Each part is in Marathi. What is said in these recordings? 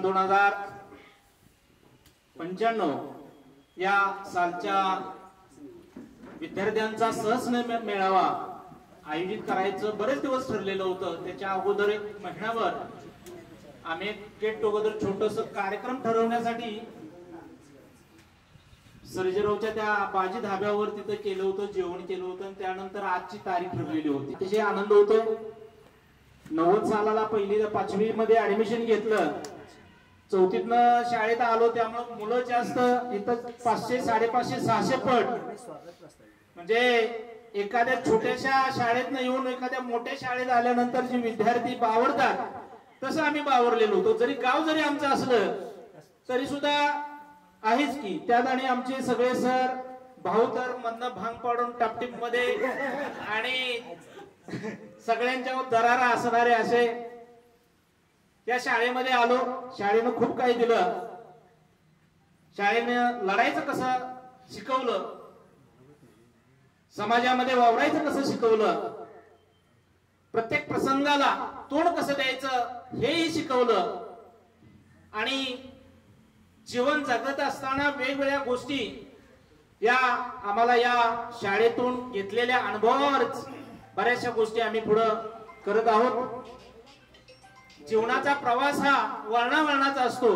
2095 या सालच्या विद्यार्थ्यांचा सहस्न मेळावा आयोजित करायचं बरेच दिवस ठरलेलं होतं। त्याच्या अगोदर एक महिनाभर आम्ही गेट टुगेदर छोटस कार्यक्रम ठरवण्यासाठी सर्जेरावच्या त्या बाजी धाब्यावर तिथे केलं होतं, जेवण केलं होतं। त्यानंतर आजची तारीख ठरलेली होती। त्याचे आनंद होतो। 90 सालाला पहिली 5वी मध्ये ऍडमिशन घेतलं, 4थीतनं शाळेत आलो, त्यामुळे मुलं जास्त इथं 500, 550, 600 पट, म्हणजे एखाद्या छोट्याशा शाळेतनं येऊन एखाद्या मोठ्या शाळेत आल्यानंतर जे विद्यार्थी बावरतात तसं आम्ही बावरलेलो होतो। जरी गाव जरी आमचं असलं तरी सुद्धा आहेच की त्यात। आणि आमचे सगळे सर भाऊ तर मधनं भांग पाडून टापटीप मध्ये आणि सगळ्यांच्या दरारा असणारे असे त्या शाळेमध्ये आलो। शाळेनं खूप काही दिलं, शाळेनं लढायचं कसं शिकवलं, समाजामध्ये वावरायचं कसं शिकवलं, प्रत्येक प्रसंगाला तोंड कसं द्यायचं हेही शिकवलं। आणि जीवन जगत असताना वेगवेगळ्या गोष्टी या आम्हाला या शाळेतून घेतलेल्या अनुभवावरच बऱ्याचशा गोष्टी आम्ही पुढे करत आहोत। जीवनाचा प्रवास हा वर्णावर्णाचा असतो।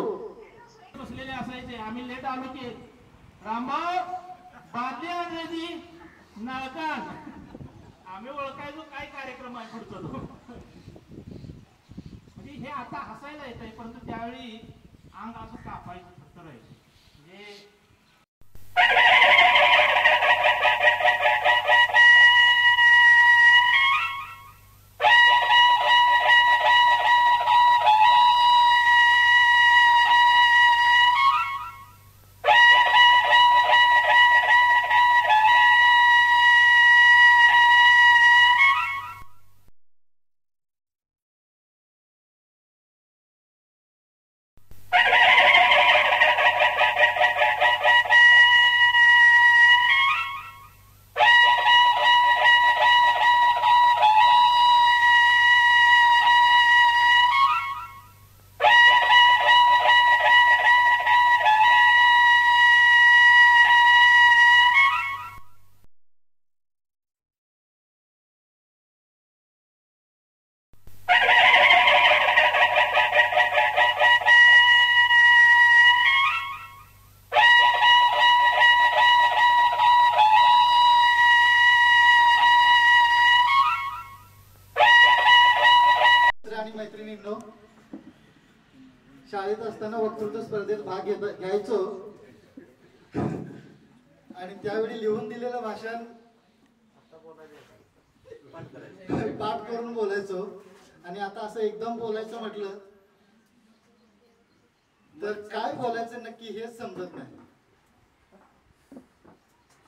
बसलेले असायचे, आम्ही लेट आलो की रामभाऊ बादली अंग्रेजी नळकान, आम्ही ओळखायचो काय कार्यक्रम आहे पुढचा तो। म्हणजे हे आता हसायला येत आहे, परंतु त्यावेळी अंग असं कापायचं फक्त राहायचं। म्हणजे शाळेत असताना वक्तृत्व स्पर्धेत भाग घ्यायचो आणि त्यावेळी लिहून दिलेलं भाषण पाठ करून बोलायचो। आणि आता असं एकदम बोलायचं म्हटलं तर काय बोलायचं नक्की हेच समजत नाही।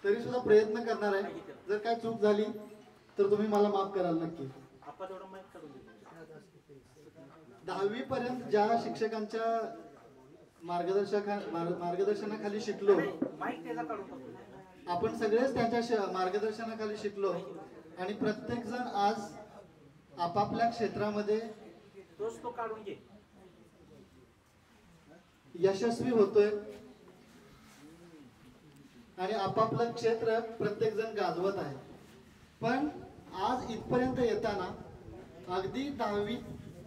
तरी सुद्धा प्रयत्न करणार आहे। जर काय चूक झाली तर तुम्ही मला माफ कराल नक्की। 10वी पर्यंत ज्या शिक्षकांच्या मार्गदर्शनाखाली शिकलो, आपण सगळेच त्यांच्या मार्गदर्शनाखाली शिकलो आणि प्रत्येक जण आज आपापल्या क्षेत्रामध्ये यशस्वी होतोय आणि आपापलं क्षेत्र प्रत्येक जण गाजवत आहे। पण आज इथपर्यंत येताना अगदी 10वी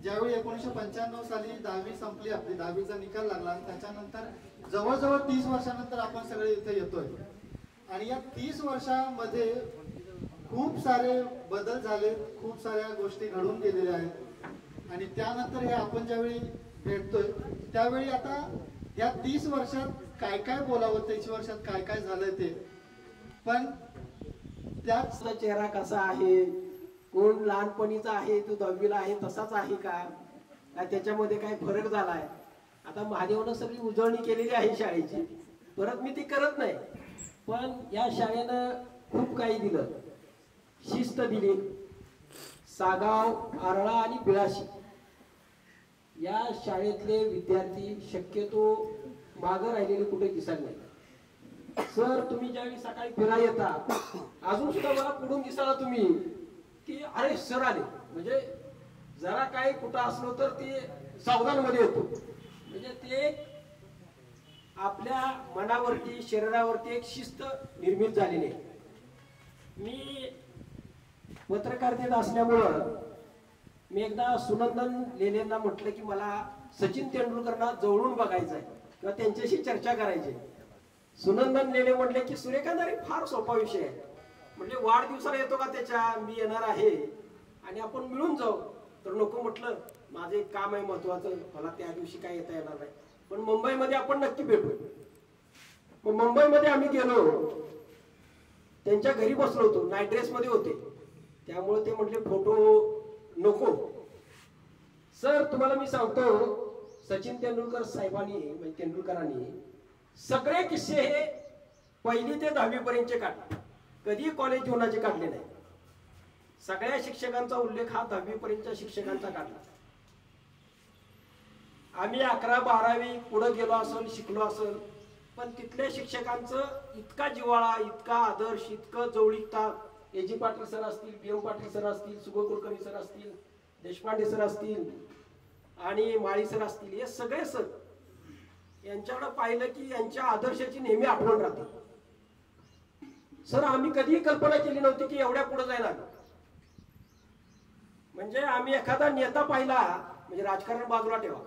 ज्यावेळी 1995 साली 10वी संपली, आपली 10वीचा निकाल लागला, त्याच्यानंतर जवळजवळ 30 वर्षानंतर आपण सगळे इथे येतोय। आणि या 30 वर्षामध्ये खूप सारे बदल झाले, खूप साऱ्या गोष्टी घडून गेलेल्या आहेत। आणि त्यानंतर हे आपण ज्यावेळी भेटतोय त्यावेळी आता या 30 वर्षात काय काय बोलावं, 30 वर्षात काय काय झालंय ते, पण त्याचा चेहरा कसा आहे, कोण लहानपणीचा आहे तो 10वीला आहे तसाच आहे का, त्याच्यामध्ये काय फरक झालाय। आता महादेवनं सगळी उजळणी केलेली आहे शाळेची, परत मी ती करत नाही, पण या शाळेनं खूप काही दिलं, शिस्त दिली। सागाव, आरळा आणि बिळाशी या शाळेतले विद्यार्थी शक्यतो मागं राहिलेले कुठे दिसत नाही। सर तुम्ही ज्यावेळी सकाळी फिरायला येता अजून सुद्धा मला पुढून दिसाला तुम्ही की अरे सर आले, म्हणजे जरा काय कुठं असलो तर ते सावधान मध्ये येतो। म्हणजे ते आपल्या मनावरती शरीरावरती एक शिस्त निर्मित झालेली आहे. मी पत्रकारितेत असल्यामुळं मी एकदा सुनंदन लेलेंना म्हटलं की मला सचिन तेंडुलकरना जवळून बघायचं आहे किंवा त्यांच्याशी चर्चा करायची आहे. सुनंदन लेले म्हटले की सूर्यकांत फार सोपा विषय आहे, म्हणजे वाढदिवसाला येतो का त्याच्या, मी येणार आहे आणि आपण मिळून जाऊ. तर नको म्हटलं, माझं एक काम आहे महत्वाचं, मला त्या दिवशी काय येता येणार नाही, पण मुंबईमध्ये आपण नक्की भेटू. मग मुंबईमध्ये आम्ही गेलो, त्यांच्या घरी बसलो होतो, नाईट ड्रेस मध्ये होते, त्यामुळे ते म्हटले फोटो नको. सर तुम्हाला मी सांगतो, सचिन तेंडुलकर साहेबांनी म्हणजे तेंडुलकरांनी सगळे किस्से हे 1ली ते 10वी पर्यंतचे काढले, कधी कॉलेज जीवनाचे काढले नाही. सगळ्या शिक्षकांचा उल्लेख हा 10वी पर्यंतच्या शिक्षकांचा काढला. आम्ही 11, 12वी पुढे गेलो असेल, शिकलो असेल, पण तिथल्या शिक्षकांचं इतका जिव्हाळा, इतका आदर्श, इतकं जवळीकता, A.G. पाटील सर असतील, B.M. पाटील सर असतील, सुगो कुलकर्णी सर असतील, देशपांडे सर असतील आणि माळी सर असतील, हे सगळे सर यांच्याकडे पाहिलं की यांच्या आदर्शाची नेहमी आठवण राहते. सर आम्ही कधीही कल्पना केली नव्हती की एवढ्या पुढे जायला. म्हणजे आम्ही एखादा नेता पाहिला, म्हणजे राजकारण बाजूला ठेवा,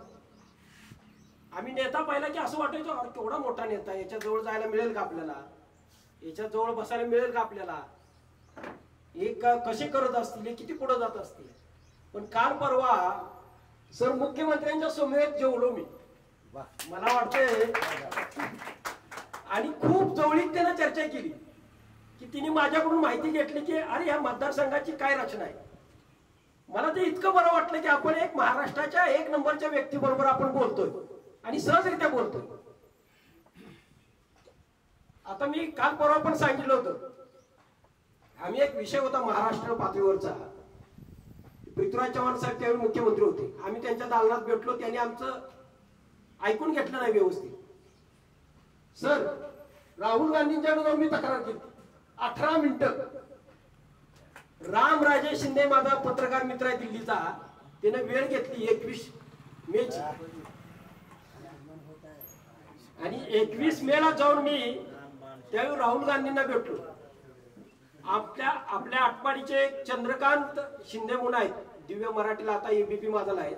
आम्ही नेता पाहिला की असं वाटायचं अरे केवढा मोठा नेता, याच्या जवळ जायला मिळेल का आपल्याला, याच्या जवळ बसायला मिळेल का आपल्याला, एक कसे करत असतील, किती पुढे जात असतील. पण काल परवा सर मुख्यमंत्र्यांच्या समवेत जेवलो मी, मला वाटतंय, आणि खूप जवळीकतेने चर्चा केली की तिने माझ्याकडून माहिती घेतली की अरे या मतदारसंघाची काय रचना आहे. मला ते इतकं बरं वाटलं की आपण एक महाराष्ट्राच्या 1 नंबरच्या व्यक्ती बरोबर आपण बोलतोय आणि सहजरित्या बोलतोय. आता मी काल परवा पण सांगितलं होतं, आम्ही एक विषय होता महाराष्ट्र पातळीवरचा, पृथ्वीराज चव्हाण साहेब त्यावेळी मुख्यमंत्री होते, आम्ही त्यांच्या दालनात भेटलो, त्यांनी आमचं ऐकून घेतलं नाही व्यवस्थित. सर राहुल गांधींच्याकडे जाऊन मी तक्रार केली, 18 मिनिटं. रामराजे शिंदे माझा पत्रकार मित्र आहे दिल्लीचा, त्याने वेळ घेतली 21 मेची, आणि 21 मेला जाऊन मी त्यावेळी राहुल गांधींना भेटलो. आपल्या आटपाडीचे चंद्रकांत शिंदे म्हणून आहेत, दिव्य मराठीला आता ABP माझाला आहेत.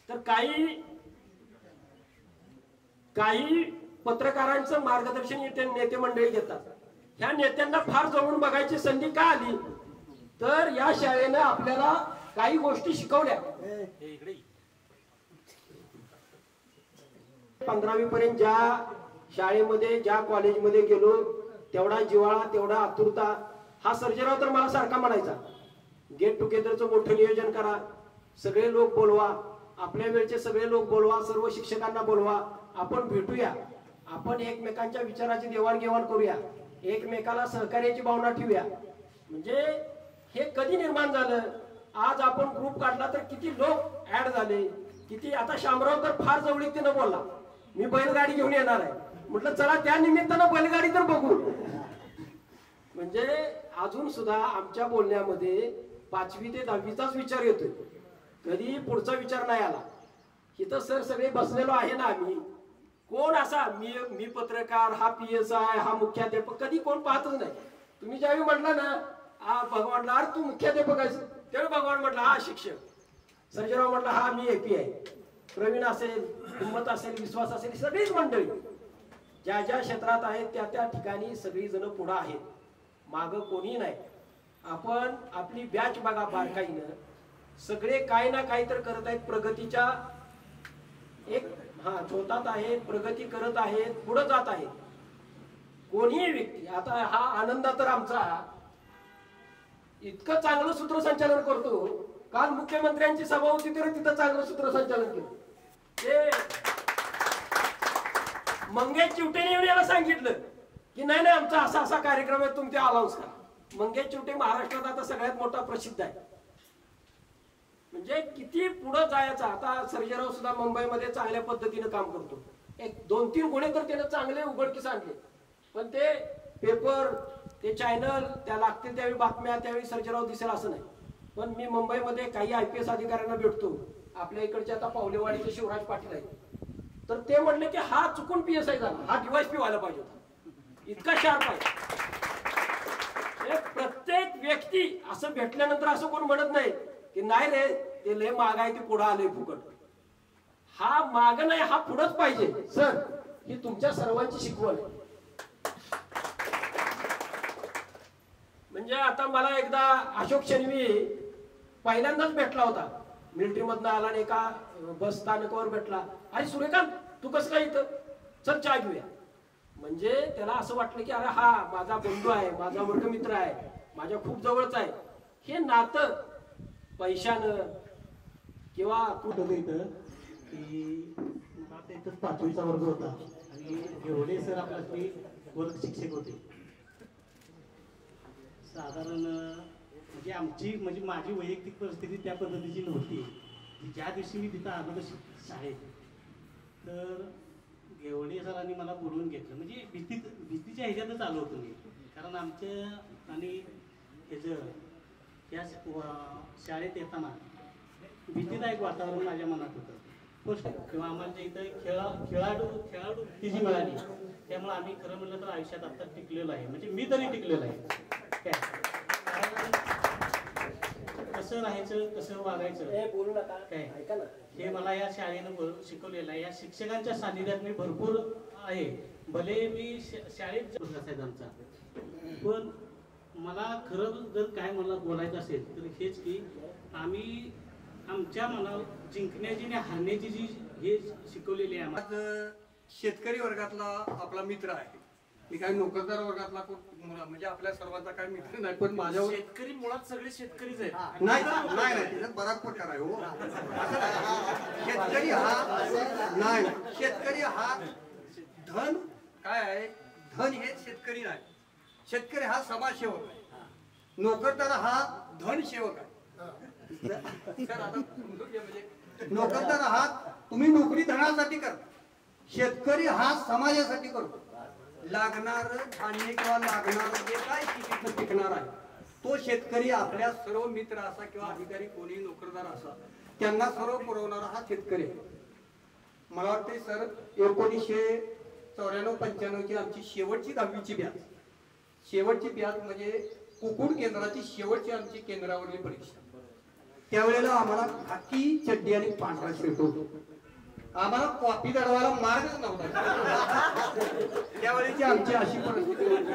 तर काही पत्रकारांचं मार्गदर्शन नेते मंडळी घेतात. ह्या नेत्यांना फार जवळून बघायची संधी का आली, तर या शाळेनं आपल्याला काही गोष्टी शिकवल्या. 15वी पर्यंत ज्या शाळेमध्ये, ज्या कॉलेजमध्ये गेलो, तेवढा जिव्हाळा, तेवढा आतुरता हा सर्जेराव तर मला सारखा म्हणायचा, गेट टुगेदरचं मोठं नियोजन करा, सगळे लोक बोलवा, आपल्या वेळचे सगळे लोक बोलवा, सर्व शिक्षकांना बोलवा, आपण भेटूया, आपण एकमेकांच्या विचाराची देवाणघेवाण करूया, एकमेकाला सहकार्याची भावना ठेवूया. म्हणजे हे कधी निर्माण झालं, आज आपण ग्रुप काढला तर किती लोक ऍड झाले, किती. आता शामराव तर फार जवळीकतेनं बोलला, मी बैलगाडी घेऊन येणार आहे, म्हटलं चला त्या निमित्तानं बैलगाडी तर बघू. म्हणजे अजून सुद्धा आमच्या बोलण्यामध्ये 5वी ते 10वीचाच विचार येतोय, कधी पुढचा विचार नाही आला. इथं सर सगळे बसलेलो आहे ना, आम्ही कोण असा मी पत्रकार, हा PSI, हा मुख्याध्यापक, कधी कोण पाहतच नाही. तुम्ही ज्यावेळी म्हटलं ना हा भगवान, अरे तू मुख्याध्यापक आहेस, त्यावेळी भगवान म्हटलं हा शिक्षक, सर्जेराव म्हटलं हा मी AP आहे, प्रवीण असेल, हिम्मत असेल, विश्वास असेल, सगळीच मंडळी ज्या ज्या क्षेत्रात आहेत त्या त्या ठिकाणी सगळी जण पुढे आहेत, माग कोणी नाही. आपण आपली बॅच बघा बारकाईनं, सगळे काय ना काही तर करत आहेत, प्रगतीच्या एक शोधात आहेत, प्रगती करत आहेत, पुढे जात आहेत. कोणीही व्यक्ती, आता हा आनंद तर आमचा इतकं चांगलं सूत्रसंचालन करतो, काल मुख्यमंत्र्यांची सभा होती तर तिथं चांगलं सूत्रसंचालन केलं. ते मंगेश चिवटेने येऊन याला सांगितलं की नाही नाही आमचा असा असा कार्यक्रम आहे, तुम्ही ते अनाउन्स करा. मंगेश चिवटे महाराष्ट्रात आता सगळ्यात मोठा प्रसिद्ध आहे. म्हणजे किती पुढे जायचं. आता सर्जेराव सुद्धा मुंबईमध्ये चांगल्या पद्धतीने काम करतो, 1-2-3 गुन्हे तर त्याने चांगले उघडकीस आणले, पण ते पेपर, ते चॅनल, त्या लागतील त्यावेळी बातम्या, त्यावेळी सर्जेराव दिसेल असं नाही. पण मी मुंबईमध्ये काही IPS अधिकाऱ्यांना भेटतो. आपल्या इकडचे आता पावलेवाडीचे शिवराज पाटील आहेत, तर ते म्हणले की हा चुकून PSI झाला, हा DYSP व्हायला पाहिजे होता, इतका शार्प आहे. प्रत्येक व्यक्ती असं भेटल्यानंतर असं कोण म्हणत नाही की नाही रे ते लय माग आहे, ते पुढे आले फुकट. हा माग नाही, हा पुढंच पाहिजे. सर, ही तुमच्या सर्वांची शिकवण आहे. म्हणजे आता मला एकदा अशोक शेनवी पहिल्यांदाच भेटला होता, मिलिटरी मधनं आला आणि एका बस स्थानकावर भेटला. अरे सूर्यकांत, तू कसं काय इथं, चल चहा घेऊया. म्हणजे त्याला असं वाटलं की अरे हा माझा बंधू आहे, माझा वर्गमित्र आहे, माझ्या खूप जवळचा आहे. हे नातं पैशानं किंवा कुठं इथं की आता इथं 5वीचा वर्ग होता आणि घेवडे सर आपल्याकडे वर्ग शिक्षक होते. साधारण म्हणजे म्हणजे माझी वैयक्तिक परिस्थिती त्या पद्धतीची नव्हती. ज्या दिवशी मी तिथं आलो शाळेत, तर घेवडे सरांनी मला बोलवून घेतलं. म्हणजे भीतीच्या ह्याच्यातच आलो होतो मी, कारण आमच्या आणि ह्याचं या शाळेत येताना भीतीदायक वातावरण माझ्या मनात होतं. फर्स्ट किंवा आम्हाला इथं खेळाडू तिची मिळाली, त्यामुळे आम्ही खरं म्हणलं तर आयुष्यात आता टिकलेलो आहे. म्हणजे मी तरी टिकलेलो आहे. काय कसं राहायचं, कसं वागायचं बोलू नका काय, ऐका ना, हे मला या शाळेनं शिकवलेलं आहे. या शिक्षकांच्या सानिध्यात मी भरपूर आहे. भले मी शाळेत असायचा आमचा, पण मला खरं जर काय मला बोलायचं असेल तर हेच की आम्ही आमच्या मनावर जिंकण्याची आणि हारण्याची जी हे शिकवलेली आहे. आज शेतकरी वर्गातला आपला मित्र आहे. मी काही नोकरदार वर्गातला म्हणजे आपल्या सर्वांचा काही मित्र नाही, पण माझ्यावर शेतकरी मुळात सगळे शेतकरीच आहेत. नाही त्याच्यात बराच प्रकार आहे. हो, शेतकरी हा नाही, शेतकरी हा धन काय आहे, धन हे शेतकरी नाही. शेतकरी हा समाजसेवक आहे, नोकरदार हा धनसेवक आहे. नोकरदार हा तुम्ही नोकरी धनासाठी करता, शेतकरी हा समाजासाठी करतो. लागणार धान्य किंवा लागणार जे काय शेतीत पिकणार आहे तो शेतकरी आपल्या सर्व मित्र असा किंवा अधिकारी कोणी नोकरदार असा त्यांना सर्व पुरवणारा हा शेतकरी आहे. मला वाटते सर 1994-95 ची आमची शेवटची 10वीची बॅच, शेवटची बॅच म्हणजे कुकुड केंद्राची शेवटची आमची केंद्रावरली परीक्षा. त्यावेळेला आम्हाला खाकी चड्डी आणि पांढरा शर्ट होतो. आम्हाला कॉपी दडवायला मार्गच नव्हता. त्यावेळेची आमची अशी परिस्थिती होती.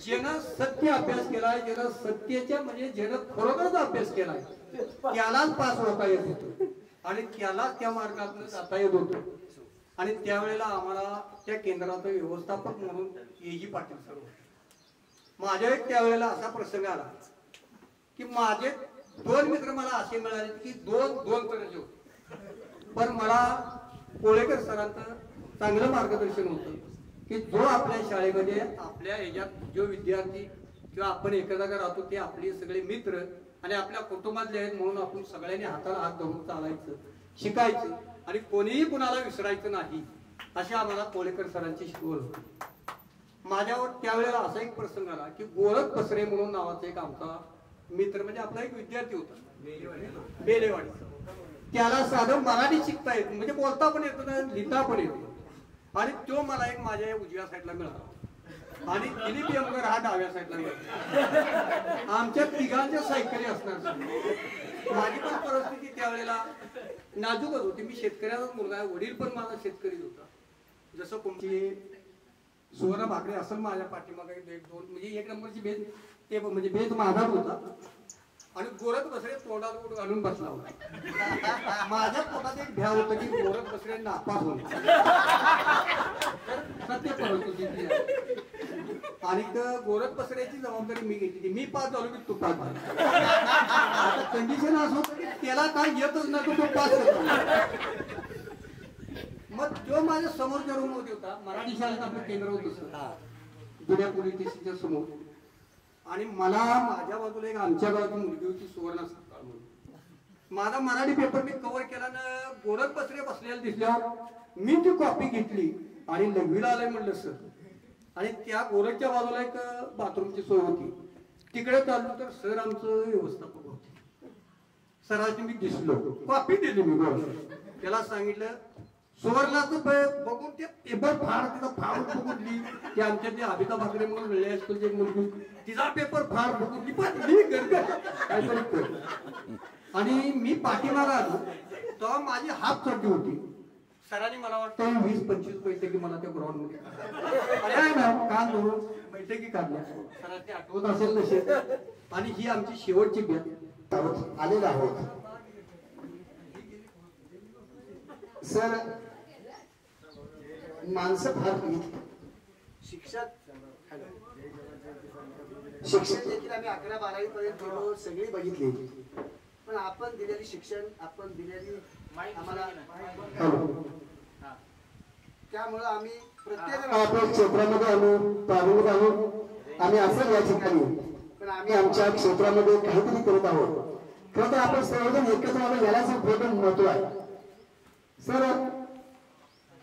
ज्यानं सत्य अभ्यास केलाय, ज्यानं सत्याच्या म्हणजे ज्यानं खरोखरच अभ्यास केलाय त्यालाच पास होता येत होतं आणि त्यालाच त्या मार्गातून जाता येत होतं. आणि त्यावेळेला आम्हाला त्या केंद्राचं व्यवस्थापक म्हणून AG पाटील सर होते. माझ्या एक त्यावेळेला असा प्रसंग आला की माझे 2 मित्र मला असे मिळाले की दोन करायचे होते. पण मला कोळेकर सरांचं चांगलं मार्गदर्शन होतं की जो आपल्या शाळेमध्ये आपल्या ह्याच्यात जो विद्यार्थी किंवा आपण एखादा राहतो ते आपले सगळे मित्र आणि आपल्या कुटुंबातले आहेत म्हणून आपण सगळ्यांनी हाताला हात धरून चालायचं, शिकायचं आणि कोणीही कुणाला विसरायचं नाही, अशी आम्हाला कोळेकर सरांची शिकवण होती. माझ्यावर त्यावेळेला असा एक प्रसंग आला की गोरख पसरे म्हणून नावाचा एक आमचा मित्र म्हणजे आपला एक विद्यार्थी होता बेलेवाडी. त्याला साधं मराठी शिकता येत म्हणजे बोलता पण येतो ना लिहिता पण येतो. आणि तो मला एक माझ्या उजव्या साईडला मिळाला आणि दिलीप यमगर हा डाव्या साईडला मिळाला. आमच्या तिघांच्या सायकली असणार. माझी पण परिस्थिती त्यावेळेला नाजूकच होती. मी शेतकऱ्याचाच मुलगा आहे, वडील पण माझा शेतकरीच होता. जसं कोणती सुवर्ण भाकरे असेल माझ्या पाठीमागे 1-2 म्हणजे 1 नंबरची बेज ते म्हणजे बेज माझाच होता आणि गोरख बसरे तोंडात उड घालून बसला होता. माझ्या पोटात एक भ्या होतं की गोरख बसरे नापास होईल. सत्य परिस्थिती आणि गोरख बसऱ्याची जबाबदारी मी घेतली. मी पास झालो की तू पास झाला. आता कंडिशन असं होतं की त्याला काय येतच नको तो पास करतो. मग जो माझ्या समोरच्या रूम मध्ये होता, मराठी शाळेत आपलं केंद्र होतं जुन्या पोलीस स्टेशनच्या समोर. आणि मला माझ्या बाजूला एक आमच्या गावाची मुलगी होती सुवर्ण सकाळ म्हणून. माझा मराठी पेपर मी कव्हर केला ना गोरख बसरे बसलेला दिसल्यावर मी ती कॉपी घेतली आणि लघवीला आलंय म्हणलं सर. आणि त्या गोरखच्या बाजूला एक बाथरूमची सोय होती. तिकडे चाललो तर सर आमचं व्यवस्थापक होते. सरांनी मी दिसलो, कॉपी दिली मी गोळ. त्याला सांगितलं सुवर्णाचं बघून ते पेपर फाड, तिचा फाड बघूनली की आमच्या ते अभिता भाकरे म्हणून वेळे असतो जे मुलगी तिचा पेपर फाड बघूनली पण मी काहीतरी कर. आणि मी पाठीमागा आलो तेव्हा माझी हाफ चड्डी होती. सरांनी मला वाटतं 20-25 बैठकी मला त्या ग्राउंड मध्ये कान धरून बैठकी काढल्या. सरांनी आठवत असेल नसेल. आणि ही आमची शेवटची बॅच आलेला आहोत. सर माणसं फार शिक्षण देखील आम्ही 11-12वी पर्यंत गेलो, सगळी बघितली. पण आपण दिलेली शिक्षण, आपण दिलेली आम्हाला त्यामुळं आम्ही प्रत्येक आपल्या क्षेत्रामध्ये आम्ही पारंगत आहोत. आम्ही असं या ठिकाणी पण आम्ही आमच्या क्षेत्रामध्ये काहीतरी करत आहोत. खरं तर आपण सर्वजण एकत्र आलो यालाच मोठं महत्व आहे. सर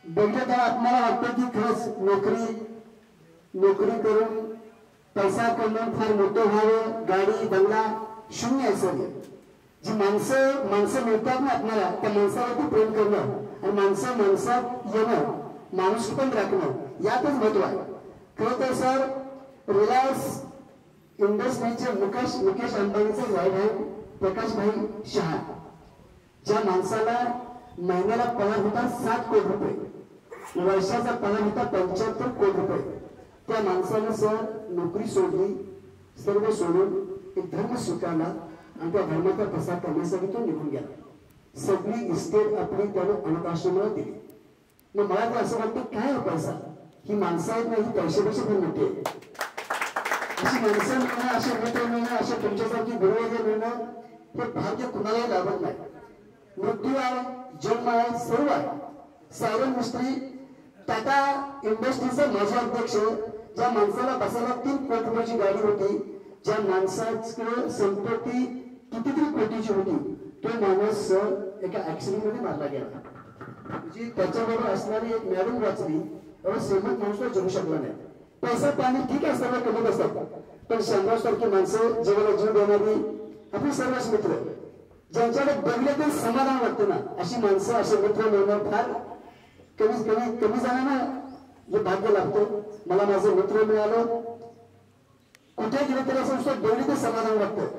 बघितलं आपल्याला वाटतं की खरंच नोकरी करून पैसा कमवून फार मोठं व्हावं, गाडी बंगला शून्य आहे. सर जी माणसं मिळतात ना आपल्याला त्या माणसावरती प्रेम करणं आणि माणसात येणं, माणूस पण राखणं यातच महत्व आहे. खरं तर सर रिलायन्स इंडस्ट्रीचे मुकेश अंबानीचे वाईफ आहे प्रकाशभाई शहा. ज्या माणसाला महिन्याला पगार होता 7 कोटी रुपये, वर्षाचा पगार होता 75 कोटी रुपये, त्या माणसाने सर नोकरी सोडली, सर्व सोडून एक धर्म स्वीकारला आणि त्या धर्माचा प्रसार करण्यासाठी तो निघून गेला. सगळी इस्टेट आपली त्याने अनाथ आश्रमाला दिली. मग मला तर असं वाटतं काय पैसा ही माणसं आहेत ना, ही पैशापेक्षा पण मोठी आहे. अशी माणसं मिळणं, असे मित्र मिळणं, अशा तुमच्यासारखी गुरुवर्ग मिळणं हे भाग्य कुणालाही लाभत नाही. मृत्यू आहे, जन्म आहे, सर्व आहे. सायरन मिस्त्री टाटा इंडस्ट्रीचा माजी अध्यक्ष, ज्या माणसाला बसायला 3 कोटी रुपयाची गाडी होती, ज्या माणसाकडे संपत्ती कितीतरी कोटीची होती, तो माणूस एका ऍक्सिडेंट मध्ये मारला गेला. म्हणजे त्याच्याबरोबर असणारी एक मॅडम वाचली, एवढा श्रीमंत माणूसला जगू शकला नाही. पैसा पाणी ठीक आहे, सर्व कमत असतात, पण शंभरासारखी माणसं जगाला जीव देणारी आपली सर्वच मित्र, ज्यांच्याकडे बघले ते समाधान वाटतं ना, अशी माणसं असे मित्र मिळणं फार कमी जणांना हे भाग्य लागतं. मला माझं मित्र मिळालं, कुठे गेलं तरी असं बघले ते समाधान वाटतं.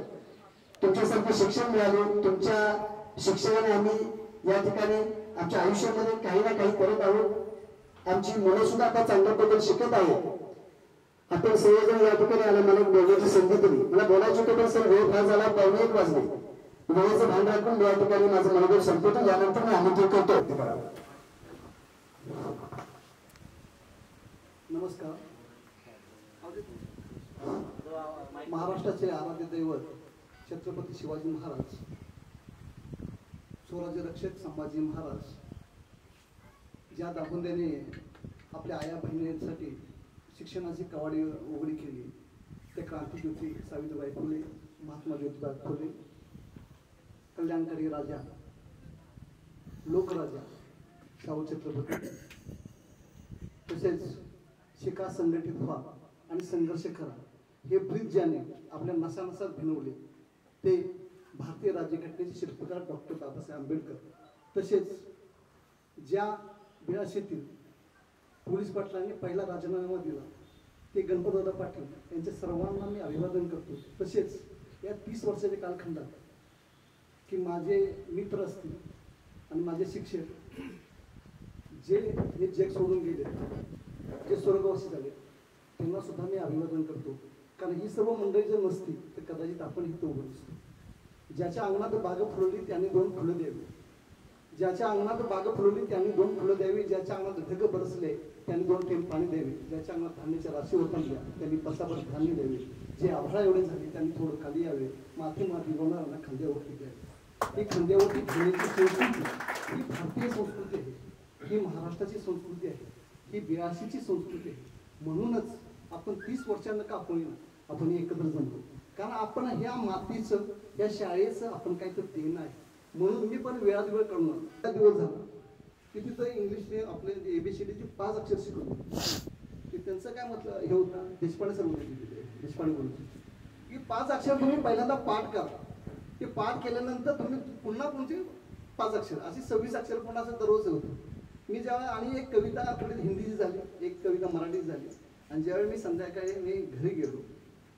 तुमच्यासारखे शिक्षण मिळाले, तुमच्या शिक्षणाने आम्ही या ठिकाणी आमच्या आयुष्यामध्ये काही ना काही करत आहोत. आमची मुलं सुद्धा आता चांगल्या पद्धतीने शिकत आहेत. आपण सर्वजण या ठिकाणी आला, मला बोलण्याची संधी दिली. मला बोलायची होती पण सर वेळ फार झाला, 1:15 वाजले. वेळेचं भान राखून या ठिकाणी माझं मनोबल संपवतो. यानंतर मी आमंत्रण करतो. नमस्कार. महाराष्ट्राचे आराध्य दैवत छत्रपती शिवाजी महाराज, स्वराज्य रक्षक संभाजी महाराज, ज्या दाबुंद्याने आपल्या आया बहिणींसाठी शिक्षणाची कवाडी उघडी केली, त्या क्रांतिज्योती सावित्रीबाई फुले, महात्मा ज्योतिबा फुले, कल्याणकारी राजा, लोकराजा शाहू छत्रपती, तसेच शिका, संघटित व्हा आणि संघर्ष करा हे ब्रीद ज्याने आपल्या नसानसात भिनवले ते भारतीय राज्यघटनेचे शिल्पकार डॉक्टर बाबासाहेब आंबेडकर. तसेच ज्या 82 पोलीस पाटलांनी पहिला राजीनामा दिला ते गणपतदादा पाटील यांच्या सर्वांना मी अभिवादन करतो. तसेच या 30 वर्षाच्या कालखंडात की माझे मित्र असतील आणि माझे शिक्षक जे हे जग सोडून गेले, जे स्वर्गवासी झाले, त्यांना सुद्धा मी अभिवादन करतो. कारण ही सर्व मंडळी जर नसती तर कदाचित आपण इथं उभं नसतो. ज्याच्या अंगणात बाग फुलवली त्यांनी 2 फुलं द्यावी, ज्याच्या अंगणात बाग फुलवली त्यांनी 2 फुलं द्यावी, ज्याच्या अंगणात ढग बरसले त्यांनी 2 थेंब पाणी द्यावे, ज्याच्या अंगणात धान्याच्या राशी ओपनल्या त्यांनी पसाभर धान्य द्यावे, जे आभाळा एवढे झाले त्यांनी थोडं खाली यावे, माती होणाऱ्यांना खांद्यावरती द्यावे. ही खांद्यावरती घेण्याची संस्कृती ही भारतीय संस्कृती आहे, ही महाराष्ट्राची संस्कृती आहे, ही 82ची संस्कृती आहे. म्हणूनच आपण 30 वर्षांना का आपण एकत्र जमलो, कारण आपण ह्या मातीचं, या शाळेचं आपण काहीतरी देणं आहे. म्हणून मी पण वेळात वेळ काढणार. त्या दिवस झाला की तिथं इंग्लिशने आपले ABCDचे 5 अक्षर शिकवले की त्यांचं काय म्हटलं हे होतं, देशपांडे सर होते, देशपांडे बोलतो की 5 अक्षर तुम्ही पहिल्यांदा पाठ करा. ते पाठ केल्यानंतर तुम्ही पुन्हा तुमचे 5 अक्षर अशी 26 अक्षर पुन्हा असं दररोज होतं. मी जेव्हा आणि एक कविता थोडी हिंदीची झाली, एक कविता मराठीची झाली. आणि ज्यावेळी मी संध्याकाळी मी घरी गेलो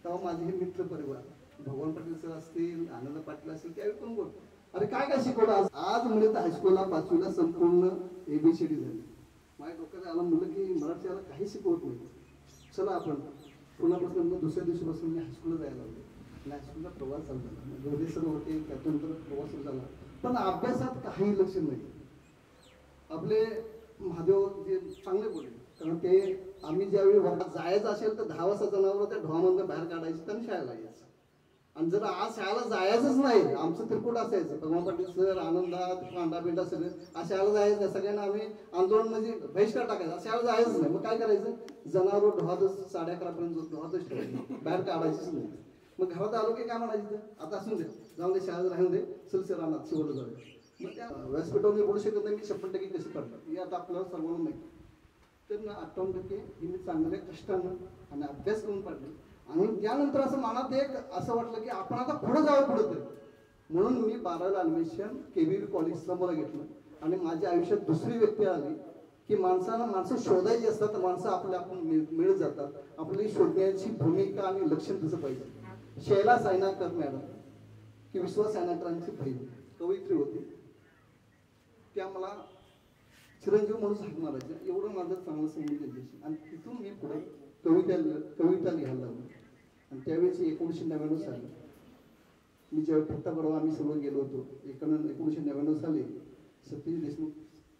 तेव्हा माझे हे मित्र परिवार भगवान पाटील सर असतील, आनंद पाटील असतील, त्यावेळी कोण बोल अरे काय काय शिकवलं आज. आज म्हणजे तर हायस्कूलला 5वीला संपूर्ण ABCD झाली. माझ्या डोक्यात आलं मुलं की मराठीला काही शिकवत नाही. चला आपण पुण्यापासून दुसऱ्या दिवशीपासून मी हायस्कूलला जायला लागलो. आणि हायस्कूलला प्रवास चालू झाला. गोदे सर होते, त्यातून प्रवास सुरू झाला. पण अभ्यासात काही लक्ष नाही. आपले महादेव जे चांगले बोलले, कारण ते आम्ही ज्यावेळी वर्गात जायचं असेल तर 10 वाजता जनावर त्या ढोहामधून बाहेर काढायचं आणि शाळेला यायचं. आणि जर आज शाळेला जायचंच नाही, आमचं त्रिकूट असायचं, भगवान पाटील सर, आनंदात, पांडा बिंडा सगळं, आज शाळेला जायचं नाही. सगळ्यांना आम्ही आंदोलन म्हणजे बहिष्कार टाकायचा, शाळेला जायचंच नाही. मग काय करायचं, जनावर ढोहातच 11:30 ढोहातच ठेवायचं, बाहेर काढायचंच नाही. मग घरात आलो की काय म्हणायचं, आता असून दे, जाऊन दे, शाळेत राहून दे, चल सर राहणार शेवटं जाऊ. मग त्या व्यासपीठावर मी बोलू शकत नाही मी 100% कशी पडतात हे आता आपल्याला सर्वांना माहिती. तर ना 58% ही मी चांगल्या कष्टानं आणि अभ्यास करून पडले. आणि त्यानंतर असं मनात एक असं वाटलं की आपण आता पुढे जावं पुढे तरी. म्हणून मी 12वीला ॲडमिशन KVL कॉलेजला मला घेतलं. आणि माझ्या आयुष्यात दुसरी व्यक्ती आली की माणसं शोधायची असतात, माणसं आपण मिळत जातात. आपली शोधण्याची भूमिका आणि लक्षण तसं पाहिजे. शैला सायनाकर मॅडम की विश्वास सायनाकरांची बहीण कवयित्री होती, त्या मला चिरंजीव म्हणून हाक मारायच्या. एवढं माझं चांगलं संबंध त्यांच्याशी. आणि तिथून मी पुढे कविता लिहायला लागलो. आणि त्यावेळेची 1999 साली मी ज्यावेळी फत्ताकडवा आम्ही सर्व गेलो होतो, 1999 साली सतीश देशमुख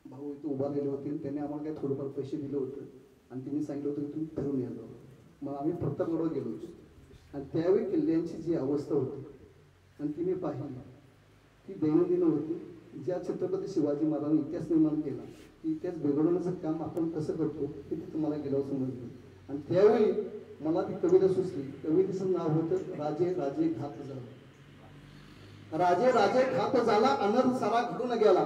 भाऊ इथं उभारलेले होते. त्यांनी आम्हाला काही थोडंफार पैसे दिलं होतं आणि त्यांनी सांगितलं होतं की तुम्ही फिरून यायला. मग आम्ही फत्ताकडवा गेलो होतो. आणि त्यावेळी किल्ल्यांची जी अवस्था होती आणि ती मी पाहिली, ती दैनंदिन होती. ज्या छत्रपती शिवाजी महाराजांनी इतिहास निर्माण केला, इतिहास बिघडवण्याचं काम आपण कसं करतो हे ते तुम्हाला गेल्यावर समजलं. आणि त्यावेळी मला ती कविता सुचली. कवितेचं नाव होतं राजे राजे घात झाला. राजे राजे घात झाला, अनर्थ सारा घडून गेला.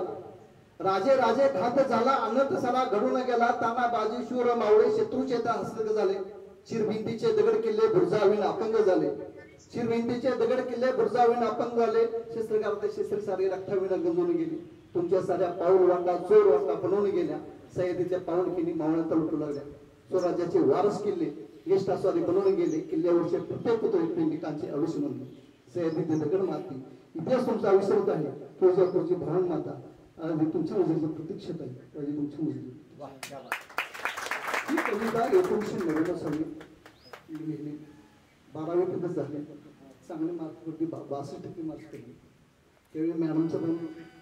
राजे राजे घात झाला, अनर्थ सारा घडून गेला. ताना बाजी शूर मावळे शत्रूचे हस्तक झाले. शिरभिंतीचे दगड किल्ले बुरजावीन अपंग झाले. शिरभिंतीचे दगड किल्ले बुरजावीन अपंग झाले. शस्त्रकारते शस्त्र सारे रक्ताविना गंजून गेली. तुमच्या साऱ्या पाऊल वाटा चोर वाटा बनवून गेल्या. सह्याद्रीच्या पाऊलखिनी मावळ्यांत लुटू लागल्या. स्वराज्याचे वारस किल्ले ज्येष्ठास्वादी बनवून गेले. किल्ल्यावरचे प्रत्येक पुतळे प्रेमिकांचे अवश्य म्हणले. सह्याद्रीचे दगड माती इतिहास तुमचा विसरत आहे. तुळजापूरची भरण माता तुमच्या मुजरीचं प्रतीक्षेत आहे. तुमची मुजरी. ही कविता 1999 साली लिहिली. 12वी तिथंच झाले. चांगले मार्क पडले, 62% मार्क्स पडले. त्यावेळी मॅडमचं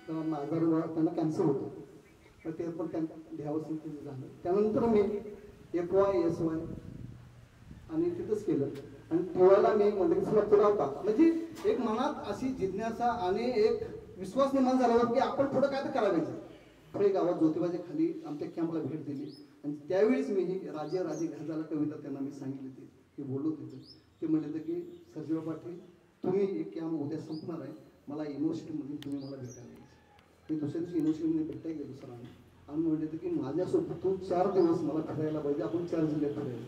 पण आजार त्यांना कॅन्सर होतं, तर ते पण त्यांना घ्यावंच झालं. त्यानंतर मी FY SY आणि तिथंच केलं. आणि तेव्हाला मी म्हणजे की पुरवता म्हणजे एक मनात अशी जिज्ञासा आणि एक विश्वास निर्माण झाल्यावर की आपण पुढं काय तर करायचं. पुढे गावात ज्योतिबाच्या खाली आमच्या कॅम्पला भेट दिली. आणि त्यावेळीच मी ही राजे राजे घात झाला कविता त्यांना मी सांगितली होती, की बोललो तिथं. ते म्हणले होते की सर्जेराव पाटील तुम्ही एक कॅम्प उद्या संपणार आहे, मला युनिव्हर्सिटीमधून तुम्ही मला भेटायला यायचं. मी दुसऱ्या दिवशी युनिव्हर्सिटीमध्ये भेटायला गेलो सरांना. आणि म्हणले होते की माझ्यासोबत तू 4 दिवस मला फिरायला पाहिजे, आपण 4 जिल्ह्यात फिरायला.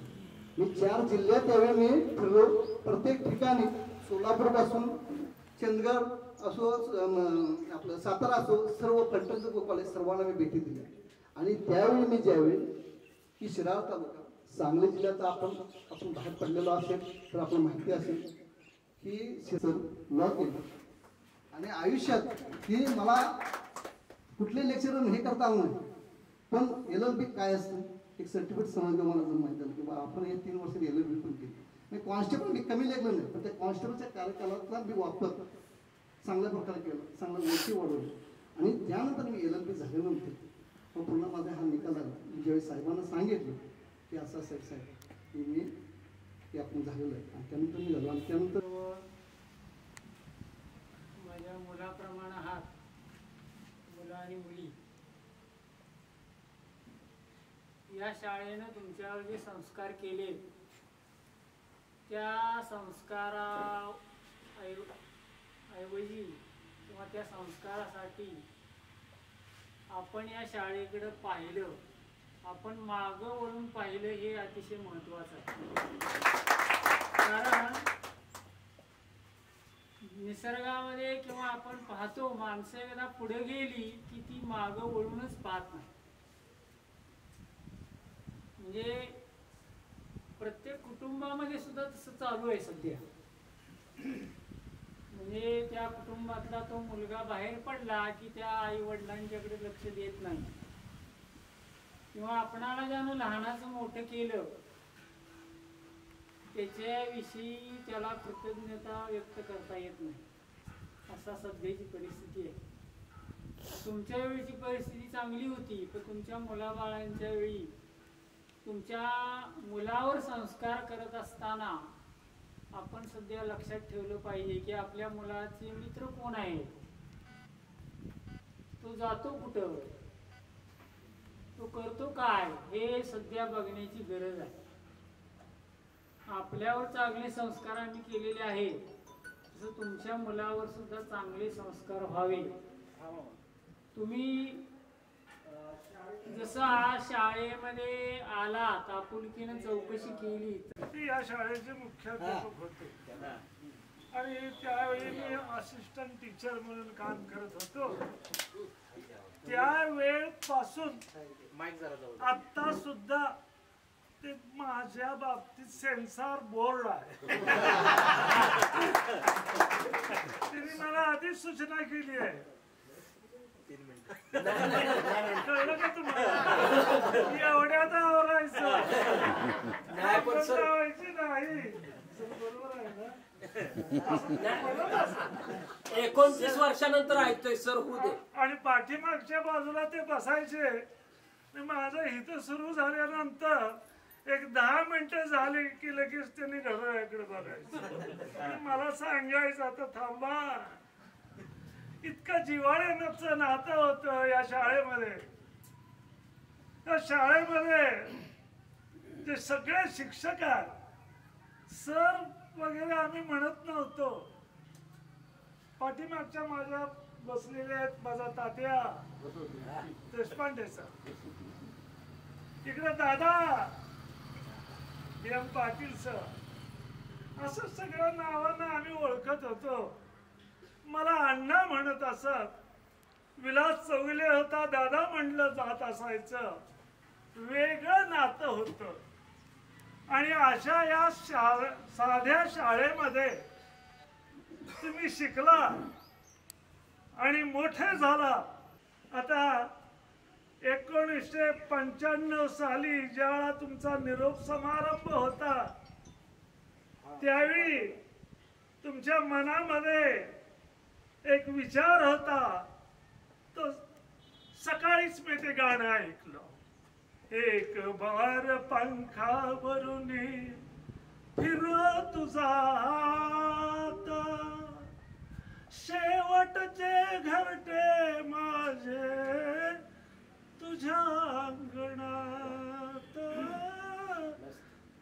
मी 4 जिल्ह्यात त्यावेळी मी फिरलो. प्रत्येक ठिकाणी सोलापूर पासून चंदगड असो, आपलं सातारा असो, सर्व फलटणचं कॉलेज सर्वांना मी भेटी दिल्या. आणि त्यावेळी मी ज्यावेळी की शिराळा तालुका सांगली जिल्ह्याचा आपण बाहेर पडलेलो असेल तर आपल्याला माहिती असेल की लॉ केलं. आणि आयुष्यात की मला कुठले लेक्चर हे करता आलं नाही, पण LLB काय असतं एक सर्टिफिकेट समजलं. मला जर माहिती झालं की बा आपण हे 3 वर्ष LLB पण केली. मी कॉन्स्टेबल मी कमी लेखलं नाही, पण त्या कॉन्स्टेबलच्या कार्यकालातला मी वापर चांगल्या प्रकारे केला, चांगलं गोष्टी वाढवली. आणि त्यानंतर मी LLB झाल्यानंतर मग पुन्हा माझा हा निकाल झाला. ज्यावेळी साहेबांना सांगितलं की असं साहेब की मी ते आपण झालेलं आहे. आणि त्यानंतर मी झालो. आणि त्यानंतर माझ्या मुलाप्रमाणे आहात, मुलं आणि मुली. या शाळेनं तुमच्यावर जे संस्कार केले त्या संस्काराऐवजी किंवा त्या संस्कारासाठी आपण या शाळेकडे पाहिलं, आपण मागं वळून पाहिलं, हे अतिशय महत्त्वाचं आहे. कारण निसर्गामध्ये किंवा आपण पाहतो माणसं एकदा पुढे गेली की ती मागं वळूनच पाहत नाही. म्हणजे प्रत्येक कुटुंबामध्ये सुद्धा तसं चालू आहे सध्या. म्हणजे त्या कुटुंबातला तो मुलगा बाहेर पडला की त्या आई वडिलांच्याकडे लक्ष देत नाही, किंवा आपणाला ज्यानं लहानाचं मोठं केलं त्याच्याविषयी त्याला कृतज्ञता व्यक्त करता येत नाही. असा सध्याची परिस्थिती आहे. तुमच्या वेळीची परिस्थिती चांगली होती, पण तुमच्या मुलाबाळांच्या वेळी तुमच्या मुलावर संस्कार करत असताना आपण सध्या लक्षात ठेवलं पाहिजे की आपल्या मुलाचे मित्र कोण आहेत, तो जातो कुठं, तो करतो काय, हे सध्या बघण्याची गरज आहे. आपल्यावर चांगले संस्कार आम्ही केलेले आहेत, तसं तुमच्या मुलावर सुद्धा चांगले संस्कार व्हावे. तुम्ही जसं आज शाळेमध्ये आलात, आपुलकीनं चौकशी केली, ती या शाळेचे मुख्याध्यापक होते आणि त्यावेळी मी असिस्टंट टीचर म्हणून काम करत होतो. त्यावेळपासून आता सुद्धा ते माझ्या बाबतीत सेन्सॉर बोर्ड आहे. तिने मला आधीच सूचना केली आहे. कळलं का तुम्हाला? एवढ्यात आवरायचं लावायची नाही. बरोबर आहे ना? 29 वर्षानंतर ऐकतोय सर, होऊ दे. आणि पाठीमागच्या बाजूला ते बसायचे. माझं हित सुरू झाल्यानंतर एक 10 मिनिटं झाली की लगेच त्यांनी घराकडे बघायचं. मला सांगायचं आता थांबा. इतकं जिव्हाळ्याचं नातं होतं या शाळेमध्ये. त्या शाळेमध्ये जे सगळे शिक्षक आहेत, सर वगैरे आम्ही म्हणत नव्हतो. पाठीमागच्या माझ्या बसलेले आहेत माझा तात्या देशपांडे सर, इकडे दादा एम पाटील सर, असं सगळ्या नावानं आम्ही ओळखत होतो. मला अण्णा म्हणत असत. विलास चौगले होता, दादा म्हणलं जात असायचं. वेगळं नातं होतं. आणि अशा या साध्या शाळेमध्ये तुम्ही शिकला आणि मोठे झाला. आता 1995 साली ज्यावेळा तुमचा निरोप समारंभ होता, त्यावेळी तुमच्या मनामध्ये एक विचार होता. तो सकाळीच मी ते गाणं ऐकलं. एक बार पंखावरून फिरो तुझा हात, शेवटचे घरटे माझे तुझ्या अंगणात,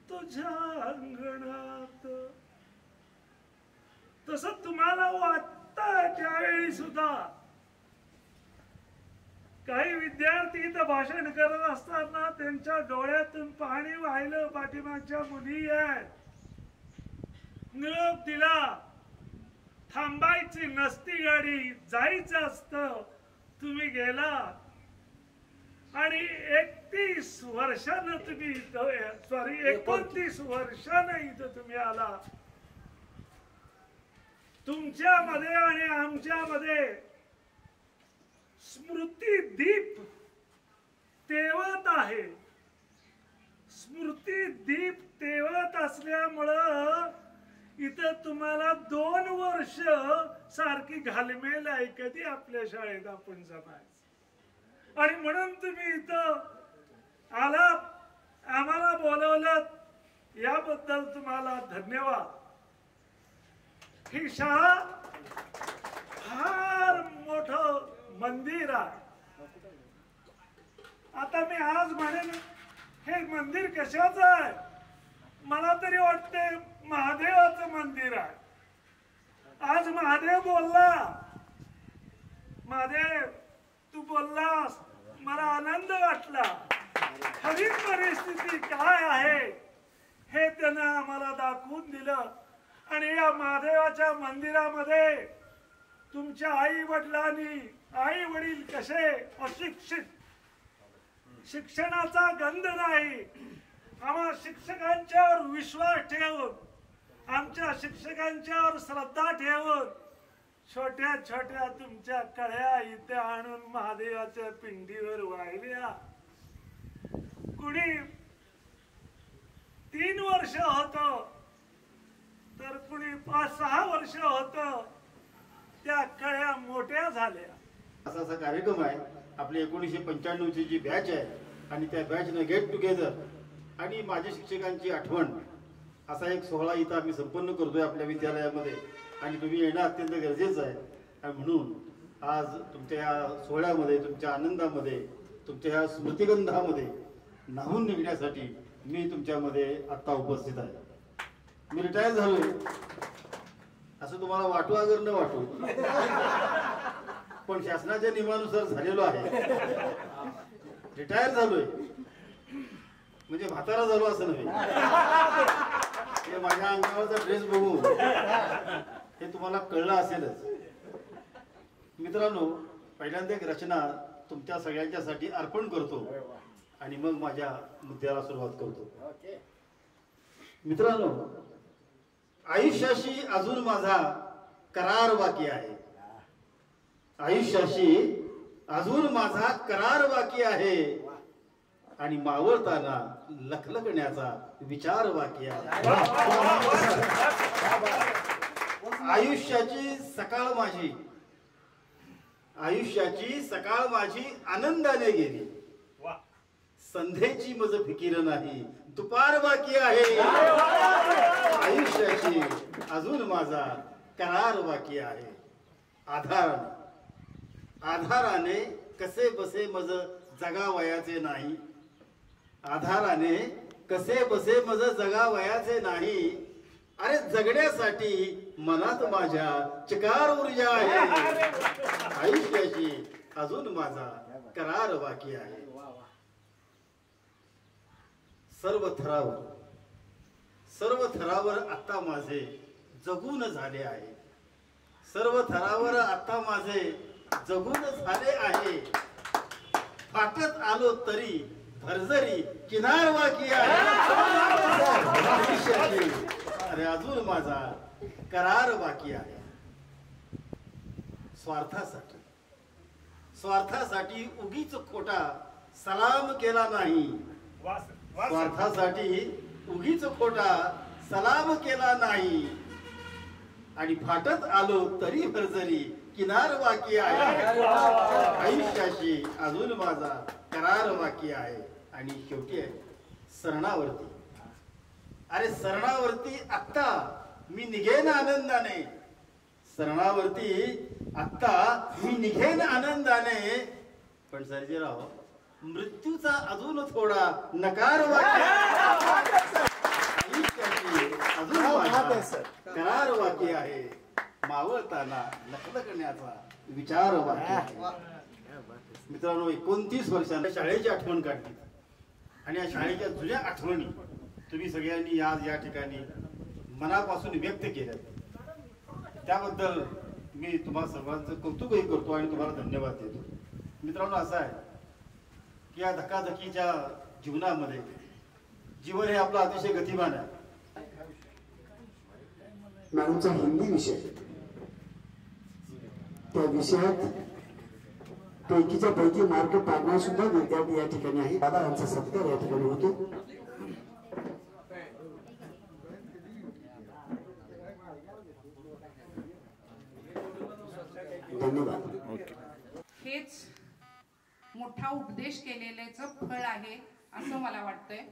तुझ्या अंगणात. तसं तुम्हाला वाटतं त्यावेळी सुद्धा काही विद्यार्थी इथं भाषण करत असताना त्यांच्या डोळ्यातून पाणी वाहिलं. पाठीमागच्या मुली आहेत, निरोप दिला. थांबायची नसती गाडी, जायचं असतं. तुम्ही गेला आणि 31 वर्षानं तुम्ही इथं, सॉरी 29 वर्षानं इथं तुम्ही आला. तुमच्यामध्ये आणि आमच्यामध्ये स्मृती दीप तेवत आहे. स्मृती दीप तेवत असल्यामुळं इथं तुम्हाला 2 वर्ष सारखी घालमेल आहे. कधी आपल्या शाळेत आपण जमायचं. आणि म्हणून तुम्ही इथं आलात, आम्हाला बोलवलं, याबद्दल तुम्हाला धन्यवाद. ही शाळा फार मोठं मंदिर आहे. आता मी आज म्हणेन हे मंदिर कशाचं आहे, मला तरी वाटते महादेवाचं मंदिर आहे. आज महादेव बोलला, महादेव तू बोललास, मला आनंद वाटला. खरी परिस्थिती काय आहे हे त्यानं आम्हाला दाखवून दिलं. आणि या महादेवाच्या मंदिरामध्ये तुमच्या आई वडिलांनी, आई वडील कसे अशिक्षित, शिक्षणाचा गंध नाही, आम्हा शिक्षकांच्यावर विश्वास ठेवून, आमच्या शिक्षकांच्यावर श्रद्धा ठेवून छोट्या छोट्या तुमच्या कळ्या इथे आणून महादेवाच्या पिंडीवर वाहिल्या. कुणी 3 वर्ष होत, तर कुणी 5-6 वर्ष होत, त्या कळ्या मोठ्या झाल्या. असा कार्यक्रम आहे. आपली 1995ची जी बॅच आहे आणि त्या बॅचनं गेट टुगेदर आणि माझ्या शिक्षकांची आठवण असा एक सोहळा इथं आम्ही संपन्न करतोय आपल्या विद्यालयामध्ये आणि तुम्ही येणं अत्यंत गरजेचं आहे. आणि म्हणून आज तुमच्या या सोहळ्यामध्ये, तुमच्या आनंदामध्ये, तुमच्या ह्या स्मृतिगंधामध्ये न्हावून निघण्यासाठी मी तुमच्यामध्ये आत्ता उपस्थित आहे. मी रिटायर झालोय असं तुम्हाला वाटू अगर न वाटू, पण शासनाच्या नियमानुसार झालेलो आहे. रिटायर झालोय म्हणजे म्हातारा झालो असं नव्हे. हे माझ्या अंगावरचा ड्रेस बघून हे तुम्हाला कळलं असेलच. मित्रांनो, पहिल्यांदा एक रचना तुमच्या सगळ्यांच्यासाठी अर्पण करतो आणि मग माझ्या मुद्द्याला सुरुवात करतो. मित्रांनो, आयुष्याशी अजून माझा करार बाकी आहे. आयुष्याशी अजून माझा करार बाकी आहे आणि मावळताना लखलखण्याचा विचार बाकी आहे. आयुष्याची सकाळ माझी आनंदाने गेली. संध्येची मज फिकीर नाही, दुपार बाकी आहे. आयुष्याची अजून माझा करार बाकी आहे. आधाराने कसे बसे मज जगावयाचे नाही. आधाराने कसे बसे मज जगावयाचे नाही. अरे जगण्यासाठी मनात माझ्या चिकार ऊर्जा आहे. आयुष्याची अजून माझा करार बाकी आहे. सर्व थरावर आता माझे जगून झाले आहे. सर्व थरावर आता माझे जगून झाले आहे. फाटत आलो तरी भरजरी किनार बाकी आहे. अरे अजून माझा करार बाकी आहे. स्वार्थासाठी उगीच खोटा सलाम केला नाही. स्वार्थासाठी उगीच खोटा सलाम केला नाही आणि फाटत आलो तरी भरजरी किनार बाकी आहे. आयुष्याशी अजून माझा करार बाकी आहे. आणि शेवटी आहे सरणावरती. अरे सरणावरती आत्ता मी निघेन आनंदाने. सरणावरती आत्ता मी निघेन आनंदाने. पण सर्जेराव, मृत्यूचा अजून थोडा नकार बाकी अजून करार बाकी आहे. मावळताना लखलखण्याचा विचार बाकी आहे. मित्रांनो, 29 वर्षांना शाळेची आठवण काढली आणि या शाळेच्या जुन्या आठवणी तुम्ही सगळ्यांनी आज या ठिकाणी मनापासून व्यक्त केल्या. त्याबद्दल मी तुम्हाला सर्वांचं कौतुकही करतो आणि तुम्हाला धन्यवाद देतो. मित्रांनो, असं आहे की या धकाधकीच्या जीवनामध्ये जीवन हे आपलं अतिशय गतिमान आहे. मॅडमचा हिंदी विषय, त्या विषयात पैकीच्या पैकी मार्क पाडणार सुद्धा विद्यार्थी या ठिकाणी आहे. दादा यांचा सत्कार या ठिकाणी होतो. धन्यवाद. हेच मोठा उपदेश केलेल्याचं फळ आहे असं मला वाटतंय.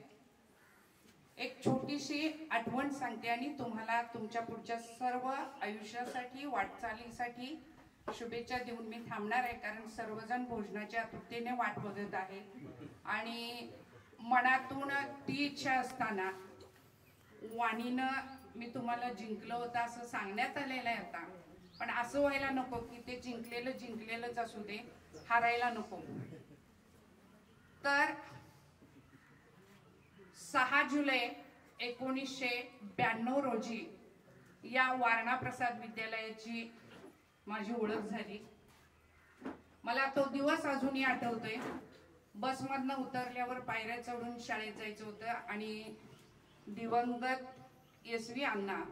एक छोटीशी आठवण सांगते आणि तुम्हाला तुमच्या पुढच्या सर्व आयुष्यासाठी, वाटचालीसाठी शुभेच्छा देऊन मी थांबणार आहे. कारण सर्वजण भोजनाच्या आतुरतेने वाट बघत आहे आणि मनातून ती इच्छा असताना वाणीनं मी तुम्हाला जिंकलं होतं असं सांगण्यात आलेलं आहे आता. पण असं व्हायला नको की ते जिंकलेलंच असू दे, हारायला नको. तर 6 जुलै 1992 रोजी या वारणा प्रसाद विद्यालयाची माझी ओळख झाली. मला तो दिवस अजूनही आठवतोय. बसमधनं उतरल्यावर पायऱ्या चढून शाळेत जायचं होतं आणि दिवंगत SV अण्णा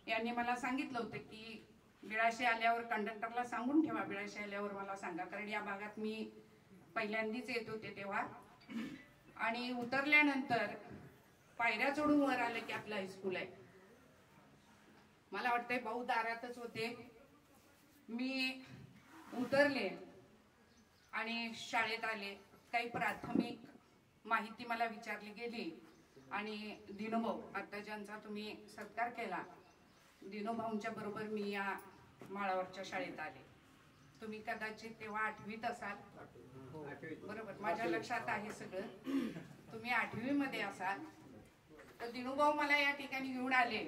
यांनी मला सांगितलं होतं की बिळाशी आल्यावर कंडक्टरला सांगून ठेवा, बिळाशी आल्यावर मला सांगा, कारण या भागात मी पहिल्यांदाच येत होते तेव्हा. आणि उतरल्यानंतर पायऱ्या चढून वर आलं की आपलं हायस्कूल आहे. मला वाटतंय भाऊ दारातच होते. मी उतरले आणि शाळेत आले. काही प्राथमिक माहिती मला विचारली गेली आणि दिनूभाऊ, आता ज्यांचा तुम्ही सत्कार केला, दिनूभाऊंच्या बरोबर मी या माळावरच्या शाळेत आले. तुम्ही कदाचित तेव्हा 8वीत असाल, बरोबर? माझ्या लक्षात आहे सगळं. तुम्ही 8वी मध्ये असाल. तर दिनूभाऊ मला या ठिकाणी घेऊन आले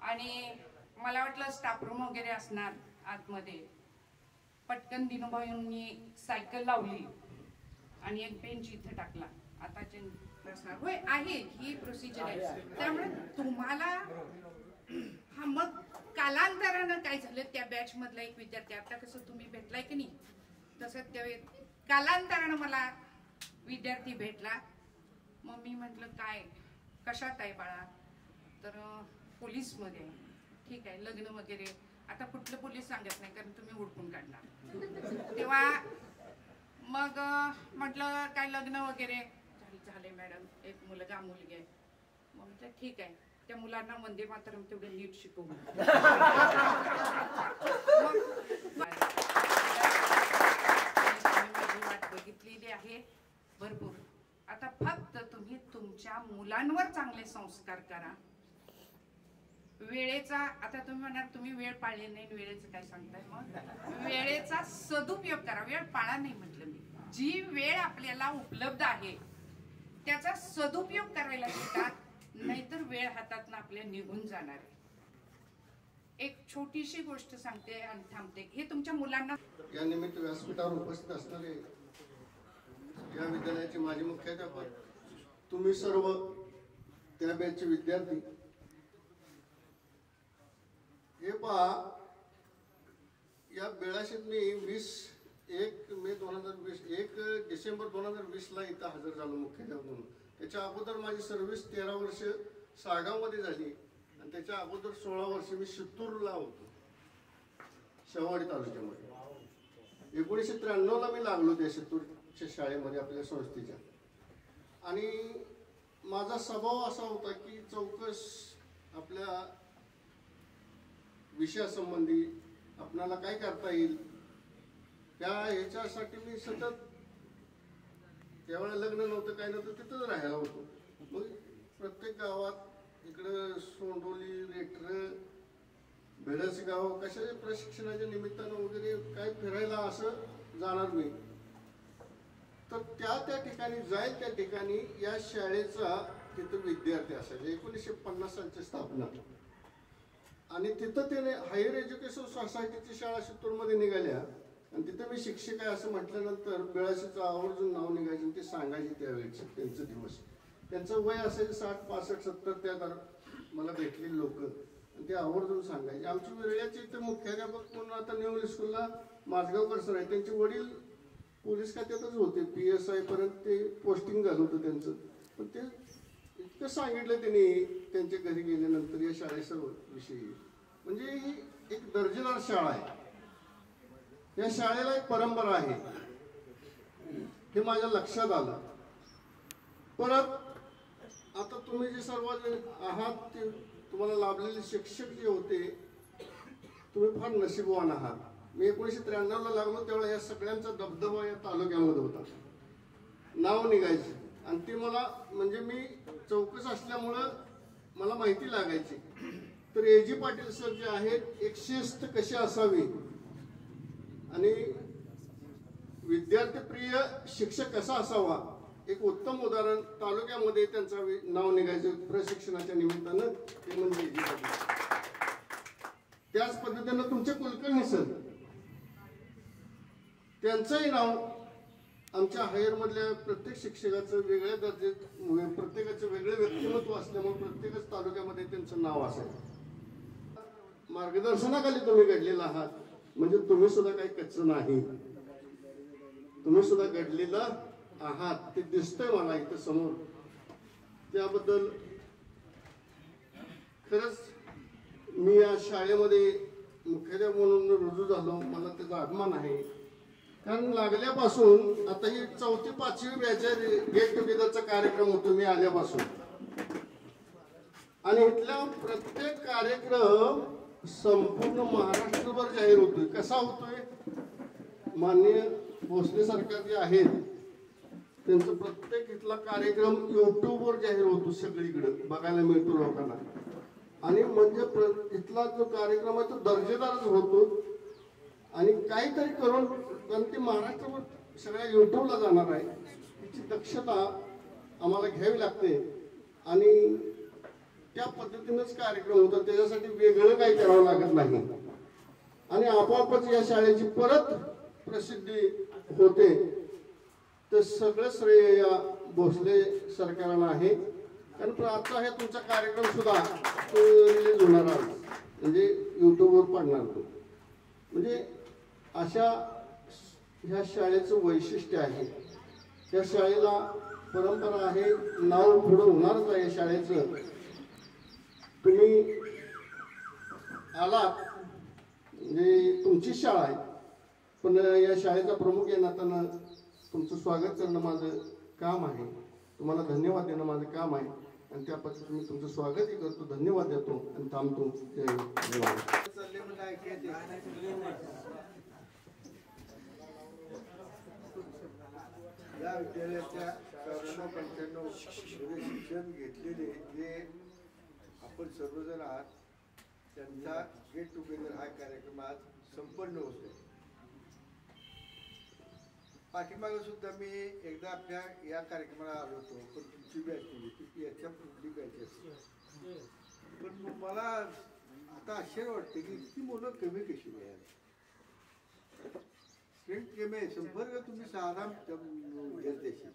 आणि मला वाटलं स्टाफ रूम वगैरे असणार आतमध्ये. पटकन दिनूभाऊंनी सायकल लावली आणि एक बेंच इथं टाकला. आता होय आहे, ही प्रोसिजर आहे. त्यामुळे तुम्हाला हा, मग कालांतरानं काय झालं, त्या बॅच मधला एक विद्यार्थी, आता कसं तुम्ही भेटलाय की नाही, तसं त्या कालांतरानं मला विद्यार्थी भेटला. मग मी म्हटलं काय, कशात आहे बाळा? तर पोलीस मध्ये. ठीक आहे, लग्न वगैरे आता कुठलं पोलीस सांगत नाही, कारण तुम्ही उडकून काढणार. तेव्हा मग म्हटलं काय लग्न वगैरे झाले मॅडम, एक मुलगा मुलगी आहे. मग म्हटलं ठीक आहे, त्या मुलांना वंदे मातरम तेवढं नीट शिकवू. माझी वाट बघितलेली आहे भरपूर. आता फक्त तुम्ही तुमच्या मुलांवर चांगले संस्कार करा. वेळेचा, आता तुम्ही म्हणाल तुम्ही वेळ पाळली नाही, वेळेचं काय सांगताय? मग वेळेचा सदुपयोग करा. वेळ पाळा नाही म्हटलं मी. जी वेळ आपल्याला उपलब्ध आहे त्याचा सदुपयोग करायला शिका, नाहीतर वेळ हातातून आपल्या निघून जाणार आहे. एक छोटीशी गोष्ट सांगते आणि थांबते. हे तुमच्या मुलांना या निमित्त व्यासपीठावर उपस्थित असणारे या विद्यालयाचे माजी मुख्याध्यापक, तुम्ही सर्व त्या बॅचचे विद्यार्थी, हे पहा, या बेळाशीत मी 1 मे 2020 1 डिसेंबर 2020ला इथं हजर झालो मुख्याध्यापक म्हणून. त्याच्या अगोदर माझी सर्व्हिस 13 वर्ष सागावमध्ये झाली आणि त्याच्या अगोदर 16 वर्ष मी शित्तूरला होतो, शेवाडी तालुक्यामध्ये. 1993ला मी लागलो त्या शित्तूरच्या शाळेमध्ये आपल्या संस्थेच्या. आणि माझा स्वभाव असा होता की चौकस आपल्या विषयासंबंधी आपणाला काय करता येईल त्या ह्याच्यासाठी मी सतत, त्यावेळेला लग्न नव्हतं काय नव्हतं, तिथंच राहायला होतो. मग प्रत्येक गावात इकडं सोंडोली, रेटर, बेडसगाव कशाच्या प्रशिक्षणाच्या निमित्तानं वगैरे काय फिरायला असं जाणार मी. तर त्या ठिकाणी जाईल त्या ठिकाणी या शाळेचा तिथं विद्यार्थी असायचे. 1950 सालची स्थापना. आणि तिथं त्याने हायर एज्युकेशन सोसायटीची शाळा शित्तूरमध्ये निघाल्या आणि तिथं मी शिक्षक आहे असं म्हटल्यानंतर बेळाशीचं आवर्जून नाव निघायचं, ते सांगायचे त्यावेळेचे त्यांचे दिवस. त्यांचं वय असेल 60, 65, 70 त्या मला भेटलेली लोक, आणि ते आवर्जून सांगायचे. आमची वेळेचे इथे मुख्याध्यापक म्हणून आता न्यू स्कूलला माझगावकर सर आहे, त्यांचे वडील पोलीस खात्यातच होते, PSI पर्यंत ते पोस्टिंग झालं होतं त्यांचं. पण ते इतकं सांगितलं त्यांनी त्यांच्या घरी गेल्यानंतर या शाळेच्या विषयी. म्हणजे ही एक दर्जेदार शाळा आहे. या शाळेला एक परंपरा आहे, हे माझ्या लक्षात आलं. परत आता तुम्ही जे सर्व आहात ते तुम्हाला लाभलेले शिक्षक जे होते, तुम्ही फार नशीबवान आहात. मी 1993ला लागलो त्यावेळेला या सगळ्यांचा दबदबा या तालुक्यामध्ये होता, नाव निघायचे. आणि ते मला म्हणजे मी चौकस असल्यामुळं मला माहिती लागायची. तर AG पाटील सर जे आहेत, एक शिस्त कशी असावी आणि विद्यार्थीप्रिय शिक्षक कसा असावा, एक उत्तम उदाहरण तालुक्यामध्ये त्यांचं नाव निघायचं प्रशिक्षणाच्या निमित्तानं, ते म्हणजे AG पाटील. त्याच पद्धतीनं तुमचे कुलकर्णी सर, त्यांचंही नाव आमच्या हायर मधल्या प्रत्येक शिक्षकाचं वेगळ्या दर्जे, प्रत्येकाचं वेगळं व्यक्तिमत्व असल्यामुळे प्रत्येकच तालुक्यामध्ये त्यांचं नाव असायचं. मार्गदर्शनाखाली तुम्ही घडलेला आहात, म्हणजे तुम्ही सुद्धा काही कच्चं नाही, तुम्ही सुद्धा घडलेला आहात, ते दिसतंय मला इथं समोर. त्याबद्दल खरंच मी या शाळेमध्ये मुख्याध्यापक म्हणून रुजू झालो, मला त्याचा अभिमान आहे. कारण लागल्यापासून आता ही 4थी 5वी बॅच गेट टुगेदरचा कार्यक्रम होतो मी आल्यापासून, आणि इथला प्रत्येक कार्यक्रम संपूर्ण महाराष्ट्रभर जाहीर होतोय. कसा होतोय? माननीय भोसले सरकार जे आहेत त्यांचा प्रत्येक इथला कार्यक्रम युट्यूबवर जाहीर होतो, सगळीकडे बघायला मिळतो लोकांना. आणि म्हणजे इथला जो कार्यक्रम आहे तो दर्जेदारच होतो. आणि काहीतरी करून कारण ते महाराष्ट्रभर सगळ्या युट्यूबला जाणार आहे, तिची दक्षता आम्हाला घ्यावी लागते. आणि त्या पद्धतीनेच कार्यक्रम होतात, त्याच्यासाठी वेगळं काही करावं लागत नाही. आणि आपोआपच या शाळेची परत प्रसिद्धी होते. तर सगळं श्रेय या भोसले सरकारला आहे. कारण आजचा हे तुमचा कार्यक्रम सुद्धा रिलीज होणार आहे, म्हणजे युट्यूबवर पडणार तो. म्हणजे अशा ह्या शाळेचं वैशिष्ट्य आहे. त्या शाळेला परंपरा आहे, नाव पुढं होणारच आहे शाळेचं. तुम्ही आलात म्हणजे तुमची शाळा आहे, पण या शाळेचा प्रमुख या नात्यानं तुमचं स्वागत करणं माझं काम आहे, तुम्हाला धन्यवाद देणं माझं काम आहे. आणि त्या पद्धतीने मी तुमचं स्वागतही करतो, धन्यवाद देतो आणि थांबतो. या विद्यालयाच्या 94-95 शिक्षण घेतलेले जे आपण सर्वजण आहात, त्यांचा गेट टुगेदर हा कार्यक्रम आज संपन्न होतो. पाठीमागे सुद्धा मी एकदा आपल्या या कार्यक्रमाला आलो होतो, पण तुमची बॅच होती, याच्या पुढली बॅच असते. पण मला आता आश्चर्य वाटते की इतकी मुलं कमी कशी मिळाली. फ्रेंड कमी आहे, संपर्क तुम्ही साधा विद्यार्थ्याशी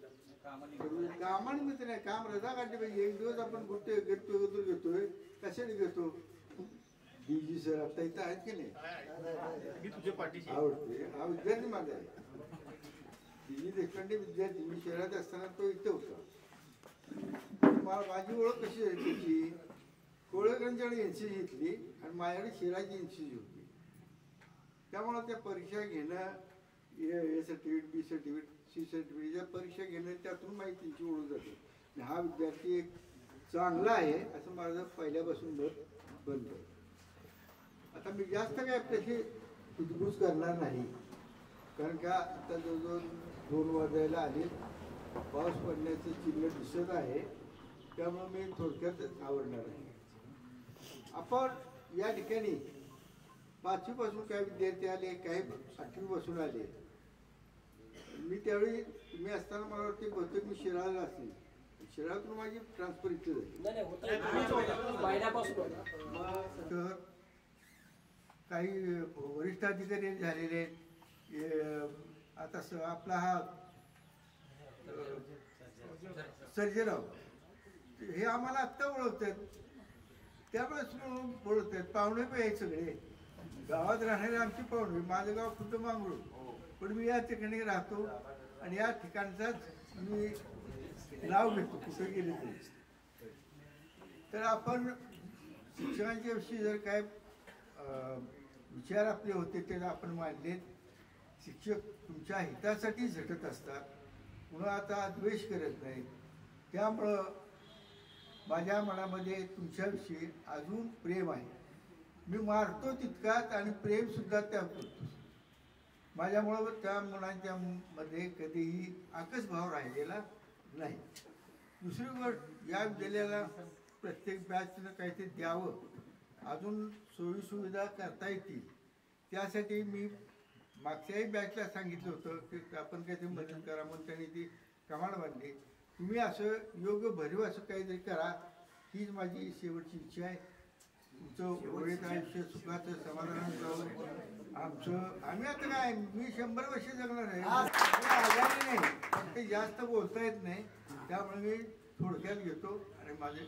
कामानिमित्त नाही, काम रजा काढली पाहिजे. एक दिवस आपण कुठे गेट टुगेदर घेतोय, कशाने घेतो? डीजी सर आता इथं आहेत की नाही? मी तुझ्या पाठीशी आवडते, हा विद्यार्थी माझा आहे. डीजी देशपांडे विद्यार्थी, मी शहरात असताना तो इथे होता. माझी ओळख कशी आहे त्याची? कोळेकरांच्याकडे एनसीसी घेतली आणि माझ्याकडे शिराची एनसीसी होती. त्यामुळे त्या परीक्षा घेणं, A certificate, B certificate, C certificate, या परीक्षा घेणं, त्यातून माझी त्यांची ओळख जाते. हा विद्यार्थी एक चांगला आहे असं माझं पहिल्यापासून मत बनतं. आता मी जास्त काय आपल्याशी कुजबूज करणार नाही, कारण का आता जवळजवळ 2 वाजायला आले, पाऊस पडण्याचं चिन्ह दिसत आहे. त्यामुळे मी थोडक्यात आवडणार आहे. आपण या ठिकाणी 5वी पासून काही विद्यार्थी आले, काही 8वी पासून आले. मी त्यावेळी तुम्ही असताना मला वाटते बहुतेक मी शिराळला असतील, शिराळातून माझी ट्रान्सफर इथे झाली. तर काही वरिष्ठ अधिकारी झालेले, आता आपला हा सर्जेराव, हे आम्हाला आत्ता ओळखतात, त्यावेळेस ओळखतात. पाहुणे पण आहेत सगळे, गावात राहणारे आमची पाहुणे. माझं गाव खुद्द मांगळू, पण मी या ठिकाणी राहतो आणि या ठिकाणचाच मी नाव घेतो कुठे गेले तरी. तर आपण शिक्षकांच्या विषयी जर काय विचार आपले होते ते आपण मांडले. शिक्षक तुमच्या हितासाठी झटत असतात, पुन्हा आता द्वेष करत नाही. त्यामुळं माझ्या मनामध्ये तुमच्याविषयी अजून प्रेम आहे. मी मारतो तितकाच आणि प्रेमसुद्धा त्या करतो. माझ्यामुळं त्या मुलांच्या मध्ये कधीही आकसभाव राहिलेला नाही. दुसरी गोष्ट, या विद्यालयाला प्रत्येक बॅचनं काहीतरी द्यावं, अजून सोयीसुविधा करता येतील, त्यासाठी मी मागच्याही बॅचला सांगितलं होतं की आपण काहीतरी मदत करा म्हणून त्यांनी ती कमांड बांधली. तुम्ही असं योग्य भरीव असं काहीतरी करा, हीच माझी शेवटची इच्छा आहे. तुमचं वडील आयुष्य सुखाचं समाधानानं जावं. आम्ही आता काय, मी 100 वर्ष जगणार आहे, आजारी नाही, ते जास्त बोलता येत नाही, त्यामुळे मी थोडक्यात घेतो आणि माझे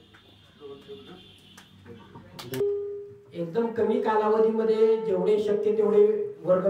2 शब्द एकदम कमी कालावधीमध्ये जेवढे शक्य तेवढे वर्ग